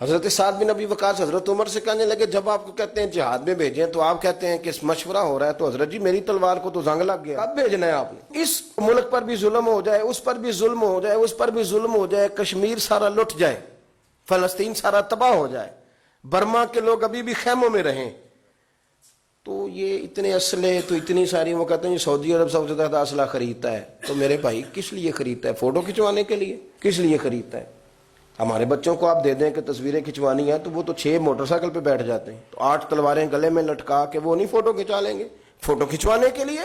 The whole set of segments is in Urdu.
حضرت سعد بن ابی وقاص حضرت عمر سے کہنے لگے جب آپ کو کہتے ہیں جہاد میں بھیجیں تو آپ کہتے ہیں کہ مشورہ ہو رہا ہے، تو حضرت جی میری تلوار کو تو زنگ لگ گیا، کب بھیجنا ہے آپ نے؟ اس ملک پر بھی ظلم ہو جائے، اس پر بھی ظلم ہو جائے، اس پر بھی ظلم ہو جائے، کشمیر سارا لٹ جائے، فلسطین سارا تباہ ہو جائے، برما کے لوگ ابھی بھی خیموں میں رہیں، تو یہ اتنے اسلحے تو اتنی ساری، وہ کہتے ہیں سعودی عرب سب سے زیادہ اسلحہ خریدتا ہے، تو میرے بھائی کس لیے خریدتا ہے؟ فوٹو کھنچوانے کے لیے؟ کس لیے خریدتا ہے؟ ہمارے بچوں کو آپ دے دیں کہ تصویریں کھنچوانی ہیں تو وہ تو 6 موٹر سائیکل پہ بیٹھ جاتے ہیں، تو 8 تلواریں گلے میں لٹکا کے وہ نہیں فوٹو کھنچا لیں گے؟ فوٹو کھنچوانے کے لیے؟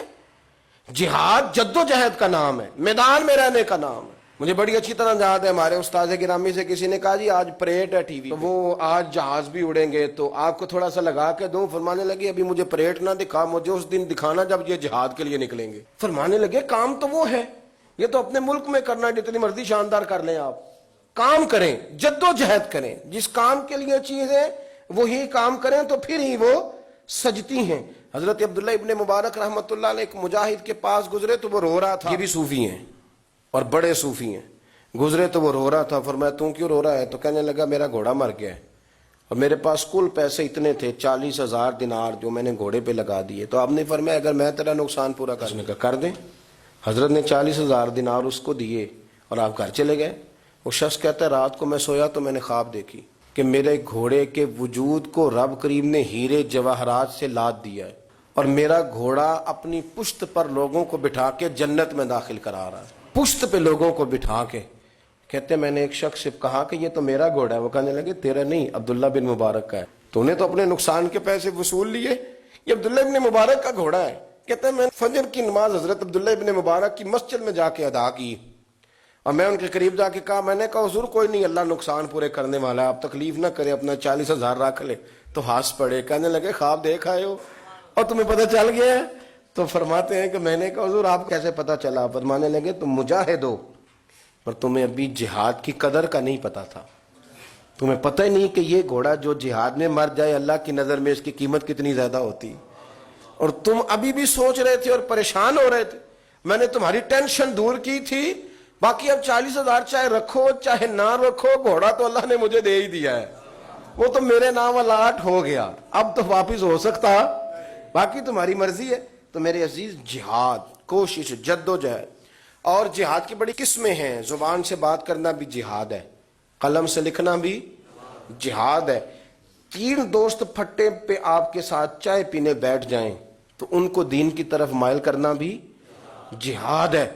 جہاد جد و جہد کا نام ہے، میدان میں رہنے کا نام ہے۔ مجھے بڑی اچھی طرح یاد ہے، ہمارے استاد گرامی سے کسی نے کہا جی آج پریڈ ہے ٹی وی، تو وہ آج جہاز بھی اڑیں گے تو آپ کو تھوڑا سا لگا کے دوں، فرمانے لگے ابھی مجھے پریڈ نہ دکھا، مجھے اس دن دکھانا جب یہ جہاد کے لیے نکلیں گے۔ فرمانے لگے کام تو وہ ہے، یہ تو اپنے ملک میں کرنا ہے، جتنی مرضی شاندار کر لیں آپ، کام کریں، جد و جہد کریں، جس کام کے لیے چیزیں وہی کام کریں تو پھر ہی وہ سجتی ہیں۔ حضرت عبداللہ ابن مبارک رحمۃ اللہ علیہ ایک مجاہد کے پاس گزرے تو وہ رو رہا تھا، یہ بھی صوفی ہیں اور بڑے صوفی ہیں، گزرے تو وہ رو رہا تھا، فرمایا تم کیوں رو رہا ہے؟ تو کہنے لگا میرا گھوڑا مر گیا ہے اور میرے پاس کل پیسے اتنے تھے 40,000 دینار جو میں نے گھوڑے پہ لگا دیے، تو آپ نے فرمایا اگر میں تیرا نقصان پورا کرنے کا کر دیں؟ حضرت نے 40,000 دینار اس کو دیے اور آپ گھر چلے گئے۔ وہ شخص کہتا ہے رات کو میں سویا تو میں نے خواب دیکھی کہ میرے گھوڑے کے وجود کو رب کریم نے ہیرے جواہرات سے لاد دیا ہے اور میرا گھوڑا اپنی پشت پر لوگوں کو بٹھا کے جنت میں داخل کرا رہا ہے، پشت پہ لوگوں کو بٹھا کے۔ کہتے میں نے ایک شخص سے کہا کہ یہ تو میرا گھوڑا ہے، وہ کہنے لگے تیرا نہیں، عبداللہ بن مبارک کا ہے، تو نے تو اپنے نقصان کے پیسے وصول لیے، یہ عبداللہ بن مبارک کا گھوڑا ہے۔ کہتے ہیں میں فجر کی نماز حضرت عبداللہ بن مبارک کی مسجد میں جا کے ادا کی اور میں ان کے قریب جا کے کہا، میں نے کہا حضور کوئی نہیں، اللہ نقصان پورے کرنے والا ہے، آپ تکلیف نہ کریں، اپنا 40,000 رکھ لے۔ تو ہنس پڑے، کہنے لگے خواب دیکھ آئے ہو اور تمہیں پتہ چل گیا ہے؟ تو فرماتے ہیں کہ میں نے کہا حضور آپ کیسے پتہ چلا؟ فرمانے لگے تم مجاہد ہو پر تمہیں ابھی جہاد کی قدر کا نہیں پتا تھا، تمہیں پتہ ہی نہیں کہ یہ گھوڑا جو جہاد میں مر جائے اللہ کی نظر میں اس کی قیمت کتنی زیادہ ہوتی، اور تم ابھی بھی سوچ رہے تھے اور پریشان ہو رہے تھے، میں نے تمہاری ٹینشن دور کی تھی، باقی اب 40,000 چاہے رکھو چاہے نہ رکھو، گھوڑا تو اللہ نے مجھے دے ہی دیا ہے، وہ تو میرے نام الاٹ ہو گیا، اب تو واپس ہو سکتا، باقی تمہاری مرضی ہے۔ تو میرے عزیز جہاد، کوشش، جد و جہد، اور جہاد کی بڑی قسمیں ہیں، زبان سے بات کرنا بھی جہاد ہے، قلم سے لکھنا بھی جہاد ہے، 3 دوست پھٹے پہ آپ کے ساتھ چائے پینے بیٹھ جائیں تو ان کو دین کی طرف مائل کرنا بھی جہاد ہے،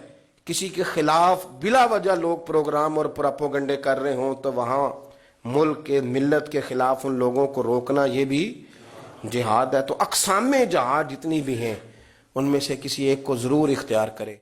کسی کے خلاف بلا وجہ لوگ پروگرام اور پراپوگنڈے کر رہے ہوں تو وہاں ملک کے ملت کے خلاف ان لوگوں کو روکنا یہ بھی جہاد ہے۔ تو اقسام جہاد جتنی بھی ہیں ان میں سے کسی ایک کو ضرور اختیار کرے۔